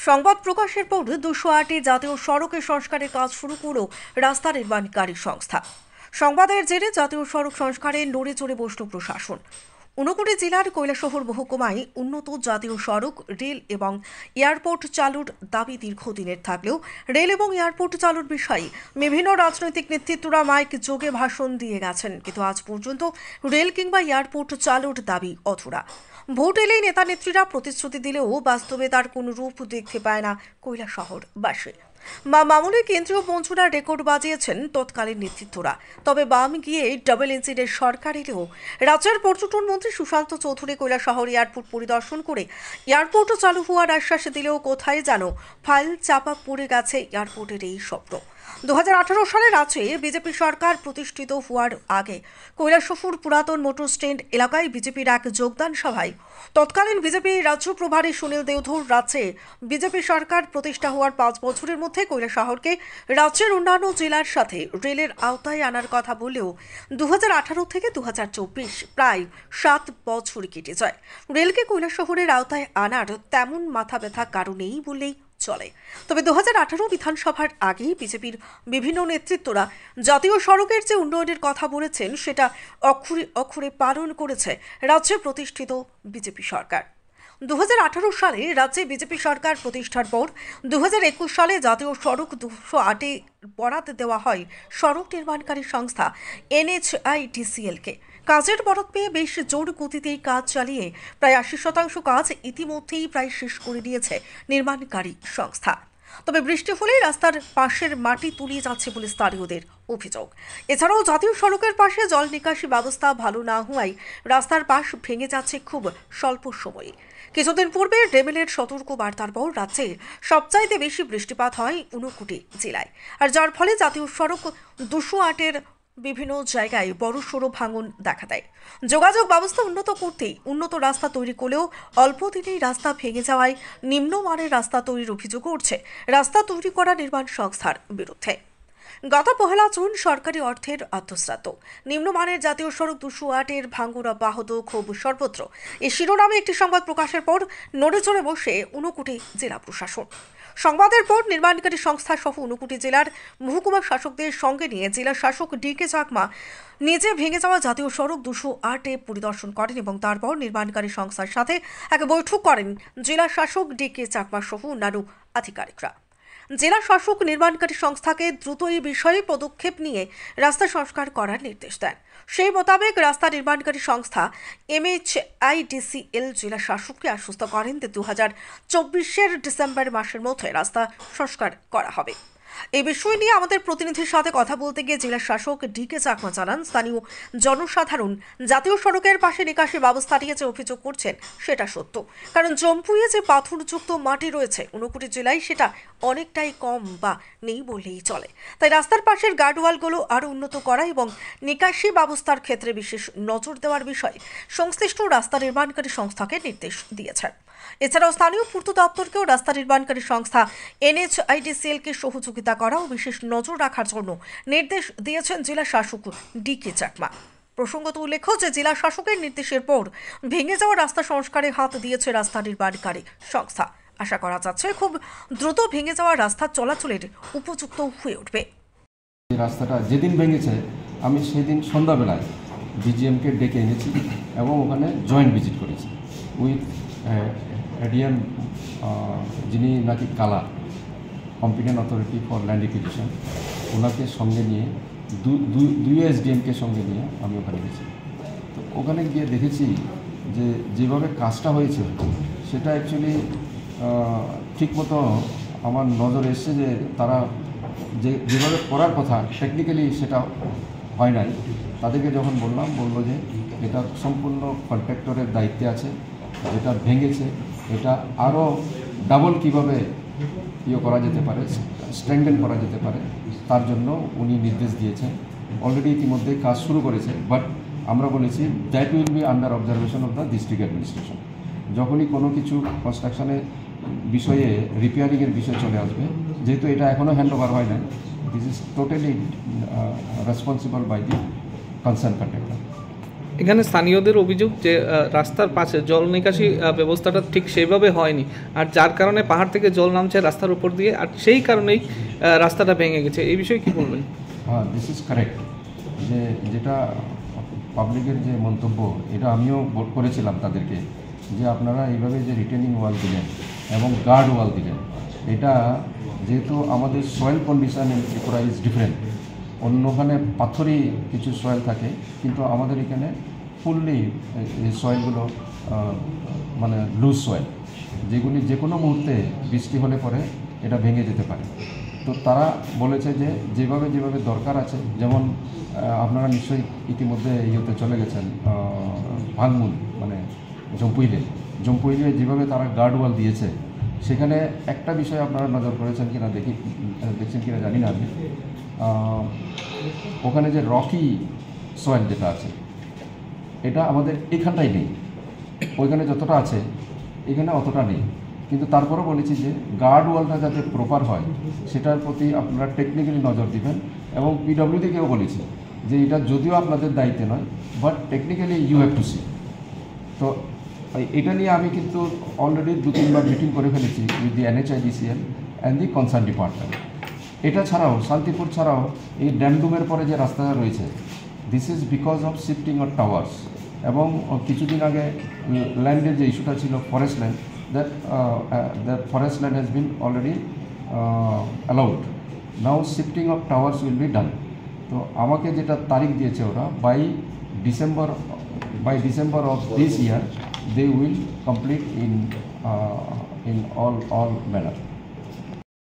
সংবাদ প্রকাশের পর 208 জাতীয় সড়কে সংস্কারের কাজ শুরু করল রাস্তা নির্মাণকারী সংস্থা। সংবাদের জেরে জাতীয় সড়ক সংস্কারে নড়ে চড়ে বসল প্রশাসন। ঊনকোটি জেলার কৈলাসহর মহকুমায় উন্নত জাতীয় সড়ক, রেল এবং এয়ারপোর্ট চালুর দাবি দীর্ঘদিনের থাকলেও রেল এবং এয়ারপোর্ট চালুর বিষয়ে বিভিন্ন রাজনৈতিক নেতৃত্বরা মাইক যোগে ভাষণ দিয়ে গেছেন, কিন্তু আজ পর্যন্ত রেল কিংবা এয়ারপোর্ট চালুর দাবি অধুরা। ভোট এলেই নেতা নেত্রীরা প্রতিশ্রুতি দিলেও বাস্তবে তার কোনো রূপ দেখতে পায় না কৈলাসহরবাসী। মামুলি কেন্দ্রীয় মন্ত্রীরা রেকর্ড বাজিয়েছেন তৎকালীন নেতৃত্বরা, তবে বাম গিয়ে ডাবল ইঞ্জিনের সরকার এলেও রাজ্যের পর্যটন মন্ত্রী সুশান্ত চৌধুরী কৈলাসহর এয়ারপোর্ট পরিদর্শন করে এয়ারপোর্ট চালু হওয়ার আশ্বাস দিলেও কোথায় যেন ফাইল চাপা পড়ে গেছে এয়ারপোর্টের এই স্বপ্ন। 2018 সালে রাজ্যে বিজেপি সরকার প্রতিষ্ঠিত হওয়ার আগে কৈলাসহর পুরাতন মোটর স্ট্যান্ড এলাকায় বিজেপির এক যোগদান সভায় তৎকালীন বিজেপি রাজ্য প্রভারী সুনীল দেওধর রাজ্যে বিজেপি সরকার প্রতিষ্ঠা হওয়ার 5 বছরের মধ্যে কৈলাসহরকে রাজ্যের অন্যান্য জেলার সাথে রেলের আওতায় আনার কথা বললেও 2018 থেকে 2024 প্রায় 7 বছর কেটে যায়। রেলকে কৈলাসহরের আওতায় আনার তেমন মাথা ব্যথা কারণেই বললেই চলে। তবে 2018 বিধানসভার আগে বিজেপির বিভিন্ন নেতৃত্বরা জাতীয় সড়কের যে উন্নয়নের কথা বলেছেন সেটা অক্ষরে অক্ষরে পালন করেছে রাজ্যে প্রতিষ্ঠিত বিজেপি সরকার। 2018 সালে রাজ্যে বিজেপি সরকার প্রতিষ্ঠার পর 2021 সালে জাতীয় সড়ক 208-এ বরাদ দেওয়া হয় সড়ক নির্মাণকারী সংস্থা NHIDCL-কে। কাজের বরাদ পেয়ে বেশ জোর গতিতেই কাজ চালিয়ে প্রায় 80% কাজ ইতিমধ্যেই প্রায় শেষ করে দিয়েছে নির্মাণকারী সংস্থা। তবে বৃষ্টি হলে রাস্তার পাশের মাটি তলিয়ে যাচ্ছে বলে স্থানীয়দের অভিযোগ। এছাড়াও জাতীয় সড়কের পাশে জল নিকাশি ব্যবস্থা ভালো না হওয়ায় রাস্তার পাশ ভেঙে যাচ্ছে খুব স্বল্প সময়ে। কিছুদিন পূর্বে রেমেলের সতর্ক বার্তার পর রাজ্যে সবচাইতে বেশি বৃষ্টিপাত হয় ঊনকোটি জেলায়, আর যার ফলে জাতীয় সড়ক 208-এর বিভিন্ন জায়গায় বড়সড় ভাঙন দেখা দেয়। যোগাযোগ ব্যবস্থা উন্নত করতেই উন্নত রাস্তা তৈরি করলেও অল্প দিনেই রাস্তা ভেঙে যাওয়ায় নিম্নমানের রাস্তা তৈরির অভিযোগ উঠছে রাস্তা তৈরি করা নির্মাণ সংস্থার বিরুদ্ধে। গত 1 জুন সরকারি অর্থের আত্মসাৎ, নিম্নমানের জাতীয় সড়ক 208-এর ভাঙন অব্যাহত, ক্ষোভ সর্বত্র। এই শিরোনামে একটি সংবাদ প্রকাশের পর নড়ে চড়ে বসে ঊনকোটি জেলা প্রশাসন। সংবাদের পর নির্মাণকারী সংস্থা সহ ঊনকোটি জেলার মহকুমা শাসকদের সঙ্গে নিয়ে জেলা শাসক ডি.কে. চাকমা নিজে ভেঙে যাওয়া জাতীয় সড়ক 208-এ পরিদর্শন করেন এবং তারপর নির্মাণকারী সংস্থার সাথে এক বৈঠক করেন জেলা শাসক ডি.কে. চাকমা সহ অন্যান্য আধিকারিকরা। জেলা শাসক নির্মাণকারী সংস্থাকে দ্রুত এই বিষয়ে পদক্ষেপ নিয়ে রাস্তা সংস্কার করার নির্দেশ দেন। সেই মোতাবেক রাস্তা নির্মাণকারী সংস্থা NHIDCL জেলা শাসককে আশ্বস্ত করেন যে 2024-এর ডিসেম্বর মাসের মধ্যে রাস্তা সংস্কার করা হবে। এই বিষয় নিয়ে আমাদের প্রতিনিধির সাথে কথা বলতে গিয়ে জেলা শাসক ডি.কে. চাকমা জানান, স্থানীয় জনসাধারণ জাতীয় সড়কের পাশে নিকাশি ব্যবস্থা নিয়ে যে অভিযোগ করছেন সেটা সত্য, কারণ জম্পুয়ে যে পাথরযুক্ত মাটি রয়েছে ঊনকোটি জেলায় সেটা অনেকটাই কম বা নেই বললেই চলে। তাই রাস্তার পাশের গার্ডওয়ালগুলো আরও উন্নত করা এবং নিকাশি ব্যবস্থার ক্ষেত্রে বিশেষ নজর দেওয়ার বিষয়ে সংশ্লিষ্ট রাস্তা নির্মাণকারী সংস্থাকে নির্দেশ দিয়েছেন। এছাড়াও স্থানীয় পূর্ত দপ্তরকেও রাস্তা নির্মাণকারী সংস্থা NHIDCL-কে সহযোগিতা করা ও বিশেষ নজর রাখার জন্য নির্দেশ দিয়েছেন জেলা শাসক ডি.কে. চাকমা। প্রসঙ্গত উল্লেখ্য যে জেলা শাসকের নির্দেশের পর ভেঙে যাওয়া রাস্তা সংস্কারে হাত দিয়েছে রাস্তা নির্মাণকারী সংস্থা। আশা করা যাচ্ছে খুব দ্রুত ভেঙে যাওয়া রাস্তা চলাচলের উপযুক্ত হয়ে উঠবে। রাস্তাটা যেদিন ভেঙেছে আমি সেদিন সন্ধ্যাবেলায় BGM-কে ডেকে এনেছি এবং ওখানে জয়েন্ট ভিজিট করেছি উইথ ADM, যিনি নাকি কালা, competent authority for land acquisition, ওনাকে সঙ্গে নিয়ে দুই SDM-কে সঙ্গে নিয়ে আমি ওখানে গেছি। তো ওখানে গিয়ে দেখেছি যে যেভাবে কাজটা হয়েছে সেটা অ্যাকচুয়ালি ঠিকমতো আমার নজরে এসছে যে তারা যেভাবে করার কথা টেকনিক্যালি সেটা হয় নাই। তাদেরকে যখন বললো যে এটা সম্পূর্ণ কন্ট্রাক্টরের দায়িত্বে আছে, যেটা ভেঙেছে এটা আরও ডাবল কীভাবে করা যেতে পারে, স্ট্রেংথেন করা যেতে পারে, তার জন্য উনি নির্দেশ দিয়েছেন। অলরেডি ইতিমধ্যে কাজ শুরু করেছে, বাট আমরা বলেছি that will be under observation of the district administration. যখনই কোনো কিছু কনস্ট্রাকশনের বিষয়ে রিপেয়ারিংয়ের বিষয় চলে আসবে, যেহেতু এটা এখনও হ্যান্ড ওভার হয় নাই, this is totally responsible by the concern contractor. এখানে স্থানীয়দের অভিযোগ যে রাস্তার পাশে জল নিকাশি ব্যবস্থাটা ঠিক সেইভাবে হয়নি, আর যার কারণে পাহাড় থেকে জল নামছে রাস্তার উপর দিয়ে, আর সেই কারণেই রাস্তাটা ভেঙে গেছে। এই বিষয়ে কি বলবেন? হ্যাঁ, দিস ইজ কারেক্ট। যেটা পাবলিকের যে মন্তব্য, এটা আমিও ভোট করেছিলাম তাদেরকে, যে আপনারা এইভাবে যে রিটেনিং ওয়াল দিলেন এবং গার্ড ওয়াল দিলেন, এটা যেহেতু আমাদের soil condition in Tripura is different. অন্যখানে পাথরই কিছু সয়েল থাকে, কিন্তু আমাদের এখানে ফুললি এই সয়েলগুলো মানে লুজ সয়েল, যেগুলি যে কোনো মুহূর্তে বৃষ্টি হলে পরে এটা ভেঙে যেতে পারে। তো তারা বলেছে যে যেভাবে দরকার আছে, যেমন আপনারা নিশ্চয়ই ইতিমধ্যে ইয়েতে চলে গেছেন ভাঙমুন, মানে জম্পুইলে যেভাবে তারা গার্ড ওয়াল দিয়েছে, সেখানে একটা বিষয় আপনারা নজর করেছেন কিনা দেখছেন কিনা জানি না আমি, ওখানে যে রকি সয়েল যেটা আছে, এটা আমাদের এখানটাই নেই। ওইখানে যতটা আছে এখানে অতটা নেই, কিন্তু তারপরেও বলেছি যে গার্ড ওয়ালটা যাতে প্রপার হয় সেটার প্রতি আপনারা টেকনিক্যালি নজর দিবেন। এবং পিডব্লিউডিকেও বলেছি যে এটা যদিও আপনাদের দায়িত্বে নয়, but technically you have to see. তো এটা নিয়ে আমি কিন্তু অলরেডি 2-3বার মিটিং করে ফেলেছি with the NHIDCL and the concern department. এটা ছাড়াও শান্তিপুর ছাড়াও এই ড্যামডুমের পরে যে রাস্তাটা রয়েছে, this is because of shifting of towers. এবং কিছুদিন আগে ল্যান্ডের যে ইস্যুটা ছিল forest land, that forest land has been already allowed. Now shifting of towers will be done. তো আমাকে যেটা তারিখ দিয়েছে ওরা, by December of this year they will complete in all manner.